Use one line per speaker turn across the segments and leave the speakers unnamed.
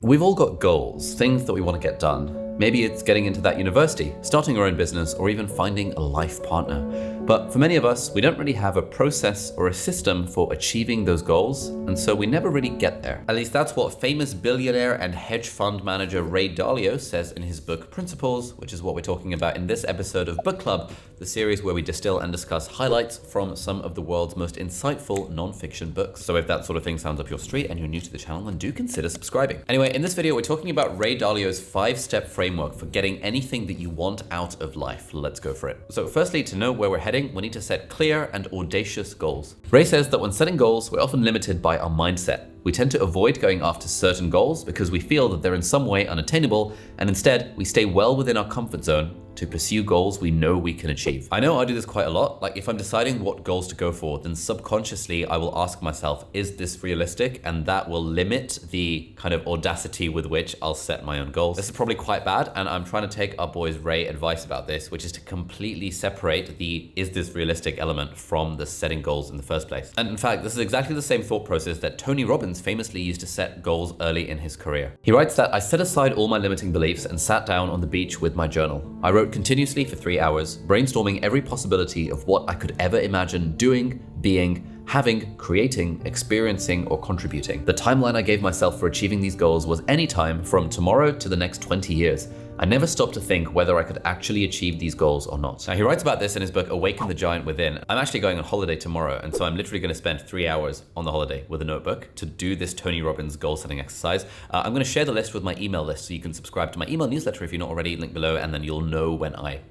We've all got goals, things that we want to get done. Maybe it's getting into that university, starting our own business, or even finding a life partner. But for many of us, we don't really have a process or a system for achieving those goals, and so we never really get there. At least that's what famous billionaire and hedge fund manager Ray Dalio says in his book Principles, which is what we're talking about in this episode of Book Club, the series where we distill and discuss highlights from some of the world's most insightful non-fiction books. So if that sort of thing sounds up your street and you're new to the channel, then do consider subscribing. Anyway, in this video, we're talking about Ray Dalio's 5-step framework for getting anything that you want out of life. Let's go for it. So firstly, to know where we're heading, we need to set clear and audacious goals. Ray says that when setting goals, we're often limited by our mindset. We tend to avoid going after certain goals because we feel that they're in some way unattainable, and instead we stay well within our comfort zone to pursue goals we know we can achieve. I know I do this quite a lot. Like if I'm deciding what goals to go for, then subconsciously I will ask myself, is this realistic? And that will limit the kind of audacity with which I'll set my own goals. This is probably quite bad, and I'm trying to take our boys Ray advice about this, which is to completely separate the is this realistic element from the setting goals in the first place. And in fact, this is exactly the same thought process that Tony Robbins famously used to set goals early in his career. He writes that I set aside all my limiting beliefs and sat down on the beach with my journal. I wrote continuously for 3 hours, brainstorming every possibility of what I could ever imagine doing, being, having, creating, experiencing, or contributing. The timeline I gave myself for achieving these goals was any time from tomorrow to the next 20 years. I never stopped to think whether I could actually achieve these goals or not. Now, he writes about this in his book, Awaken the Giant Within. I'm actually going on holiday tomorrow, and so I'm literally going to spend 3 hours on the holiday with a notebook to do this Tony Robbins goal setting exercise. I'm going to share the list with my email list, so you can subscribe to my email newsletter if you're not already, link below, and then you'll know when I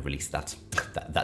release that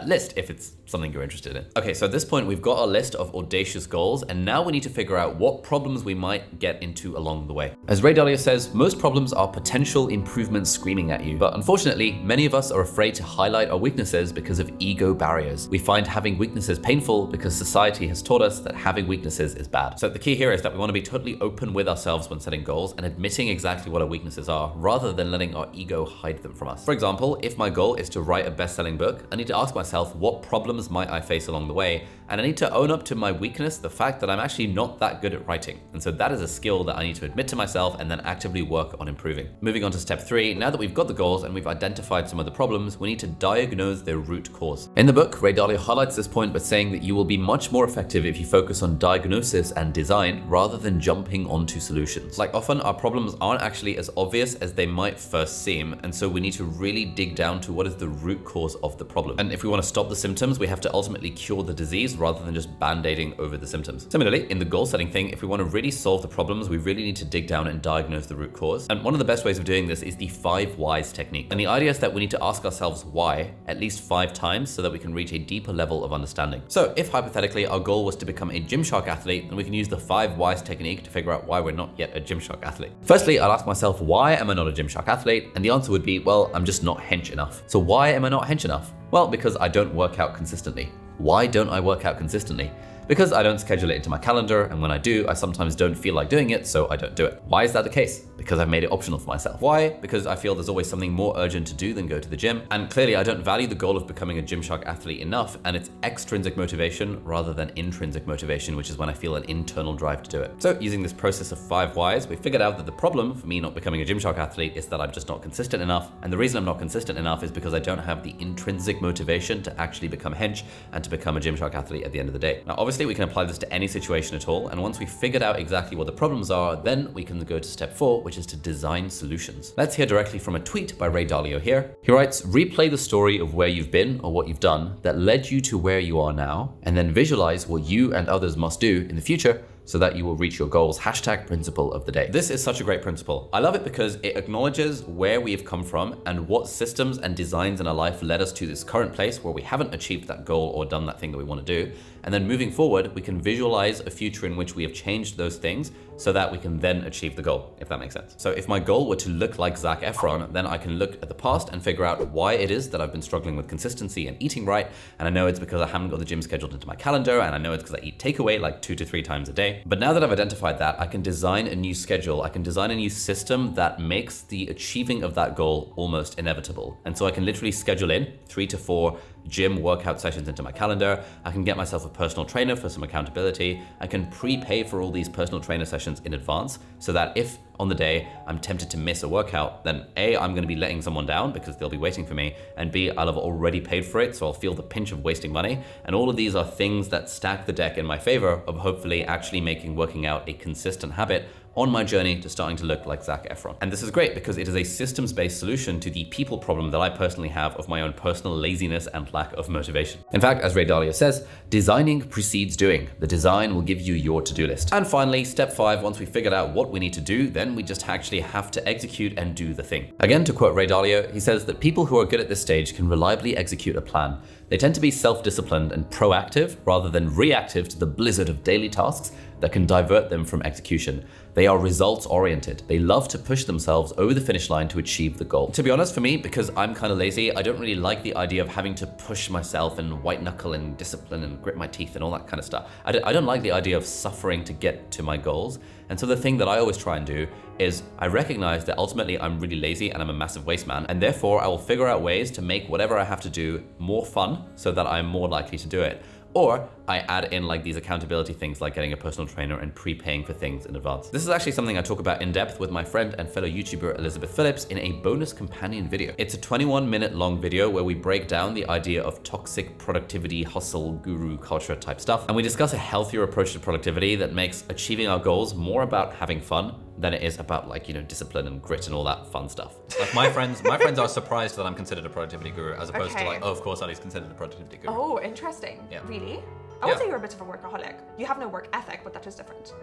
list, if it's something you're interested in. Okay, so at this point, we've got our list of audacious goals, and now we need to figure out what problems we might get into along the way. As Ray Dalio says, most problems are potential improvements screaming at you, but unfortunately, many of us are afraid to highlight our weaknesses because of ego barriers. We find having weaknesses painful because society has taught us that having weaknesses is bad. So the key here is that we want to be totally open with ourselves when setting goals and admitting exactly what our weaknesses are, rather than letting our ego hide them from us. For example, if my goal is to write a best-selling book, I need to ask myself, what problems might I face along the way? And I need to own up to my weakness, the fact that I'm actually not that good at writing. And so that is a skill that I need to admit to myself and then actively work on improving. Moving on to step 3, now that we've got the goals and we've identified some of the problems, we need to diagnose their root cause. In the book, Ray Dalio highlights this point by saying that you will be much more effective if you focus on diagnosis and design rather than jumping onto solutions. Like often our problems aren't actually as obvious as they might first seem, and so we need to really dig down to what is the root cause of the problem. And if we want to stop the symptoms, we have to ultimately cure the disease rather than just band-aiding over the symptoms. Similarly, in the goal setting thing, if we want to really solve the problems, we really need to dig down and diagnose the root cause. And one of the best ways of doing this is the 5 whys technique. And the idea is that we need to ask ourselves why at least 5 times so that we can reach a deeper level of understanding. So if hypothetically our goal was to become a Gymshark athlete, then we can use the 5 whys technique to figure out why we're not yet a Gymshark athlete. Firstly, I'll ask myself, why am I not a Gymshark athlete? And the answer would be, well, I'm just not hench enough. So why am I not hench enough? Well, because I don't work out consistently. Why don't I work out consistently? Because I don't schedule it into my calendar, and when I do, I sometimes don't feel like doing it, so I don't do it. Why is that the case? Because I've made it optional for myself. Why? Because I feel there's always something more urgent to do than go to the gym. And clearly I don't value the goal of becoming a Gymshark athlete enough, and it's extrinsic motivation rather than intrinsic motivation, which is when I feel an internal drive to do it. So using this process of 5 whys, we figured out that the problem for me not becoming a Gymshark athlete is that I'm just not consistent enough. And the reason I'm not consistent enough is because I don't have the intrinsic motivation to actually become hench and to become a Gymshark athlete at the end of the day. Now, obviously we can apply this to any situation at all, and once we've figured out exactly what the problems are, then we can go to step 4, which is to design solutions. Let's hear directly from a tweet by Ray Dalio here. He writes, replay the story of where you've been or what you've done that led you to where you are now, and then visualize what you and others must do in the future so that you will reach your goals. #principle of the day. This is such a great principle. I love it because it acknowledges where we have come from and what systems and designs in our life led us to this current place where we haven't achieved that goal or done that thing that we want to do. And then moving forward, we can visualize a future in which we have changed those things so that we can then achieve the goal, if that makes sense. So if my goal were to look like Zac Efron, then I can look at the past and figure out why it is that I've been struggling with consistency and eating right. And I know it's because I haven't got the gym scheduled into my calendar, and I know it's because I eat takeaway like 2 to 3 times a day. But now that I've identified that, I can design a new schedule. I can design a new system that makes the achieving of that goal almost inevitable. And so I can literally schedule in 3 to 4 gym workout sessions into my calendar. I can get myself a personal trainer for some accountability. I can prepay for all these personal trainer sessions in advance so that if on the day I'm tempted to miss a workout, then A, I'm gonna be letting someone down because they'll be waiting for me, and B, I'll have already paid for it, so I'll feel the pinch of wasting money. And all of these are things that stack the deck in my favor of hopefully actually making working out a consistent habit on my journey to starting to look like Zac Efron. And this is great because it is a systems-based solution to the people problem that I personally have of my own personal laziness and lack of motivation. In fact, as Ray Dalio says, designing precedes doing. The design will give you your to-do list. And finally, step 5, once we figured out what we need to do, then we just actually have to execute and do the thing. Again, to quote Ray Dalio, he says that people who are good at this stage can reliably execute a plan. They tend to be self-disciplined and proactive rather than reactive to the blizzard of daily tasks that can divert them from execution. They are results-oriented. They love to push themselves over the finish line to achieve the goal. To be honest, for me, because I'm kind of lazy, I don't really like the idea of having to push myself and white knuckle and discipline and grit my teeth and all that kind of stuff. I don't like the idea of suffering to get to my goals. And so the thing that I always try and do is I recognize that ultimately I'm really lazy and I'm a massive waste man, and therefore I will figure out ways to make whatever I have to do more fun so that I'm more likely to do it. Or I add in like these accountability things like getting a personal trainer and prepaying for things in advance. This is actually something I talk about in depth with my friend and fellow YouTuber Elizabeth Phillips in a bonus companion video. It's a 21-minute long video where we break down the idea of toxic productivity, hustle, guru culture type stuff. And we discuss a healthier approach to productivity that makes achieving our goals more about having fun than it is about like, discipline and grit and all that fun stuff. Like my friends are surprised that I'm considered a productivity guru as opposed to like, oh, of course Ali's considered a productivity guru.
Oh, interesting.
Yeah.
Really? I would say you're a bit of a workaholic. You have no work ethic, but that is different.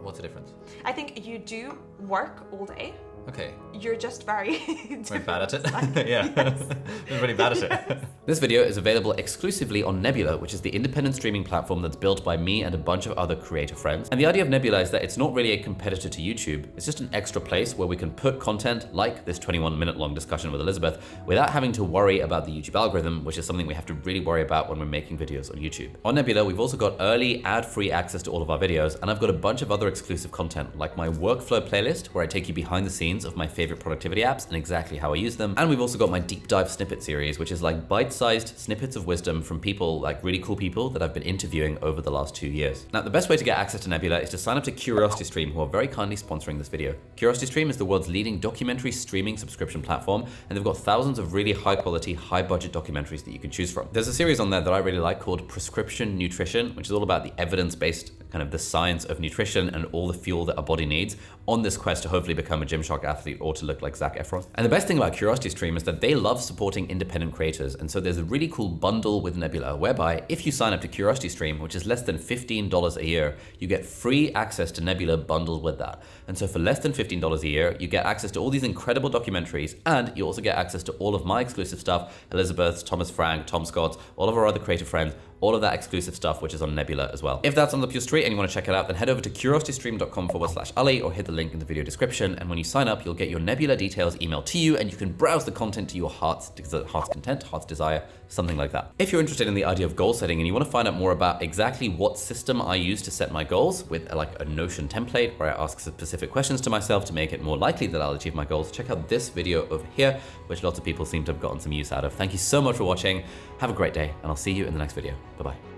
What's the difference?
I think you do work all day.
Okay.
You're just very
bad at it. Yeah, I'm really bad at it. This video is available exclusively on Nebula, which is the independent streaming platform that's built by me and a bunch of other creator friends. And the idea of Nebula is that it's not really a competitor to YouTube. It's just an extra place where we can put content like this 21-minute long discussion with Elizabeth without having to worry about the YouTube algorithm, which is something we have to really worry about when we're making videos on YouTube. On Nebula, we've also got early ad-free access to all of our videos, and I've got a bunch of other exclusive content like my workflow playlist, where I take you behind the scenes of my favorite productivity apps and exactly how I use them. And we've also got my deep dive snippet series, which is like bite-sized snippets of wisdom from people, like really cool people that I've been interviewing over the last 2 years. Now, the best way to get access to Nebula is to sign up to CuriosityStream, who are very kindly sponsoring this video. CuriosityStream is the world's leading documentary streaming subscription platform, and they've got thousands of really high quality, high budget documentaries that you can choose from. There's a series on there that I really like called Prescription Nutrition, which is all about the evidence-based kind of the science of nutrition and all the fuel that our body needs on this quest to hopefully become a Gymshark athlete or to look like Zac Efron. And the best thing about CuriosityStream is that they love supporting independent creators. And so there's a really cool bundle with Nebula whereby if you sign up to CuriosityStream, which is less than $15 a year, you get free access to Nebula bundled with that. And so for less than $15 a year, you get access to all these incredible documentaries, and you also get access to all of my exclusive stuff, Elizabeth's, Thomas Frank, Tom Scott's, all of our other creative friends, all of that exclusive stuff, which is on Nebula as well. If that's on the pure street and you want to check it out, then head over to curiositystream.com/Ali or hit the link in the video description. And when you sign up, you'll get your Nebula details emailed to you, and you can browse the content to your heart's content, heart's desire, something like that. If you're interested in the idea of goal setting and you want to find out more about exactly what system I use to set my goals with like a Notion template where I ask specific questions to myself to make it more likely that I'll achieve my goals, check out this video over here, which lots of people seem to have gotten some use out of. Thank you so much for watching. Have a great day, and I'll see you in the next video. Bye-bye.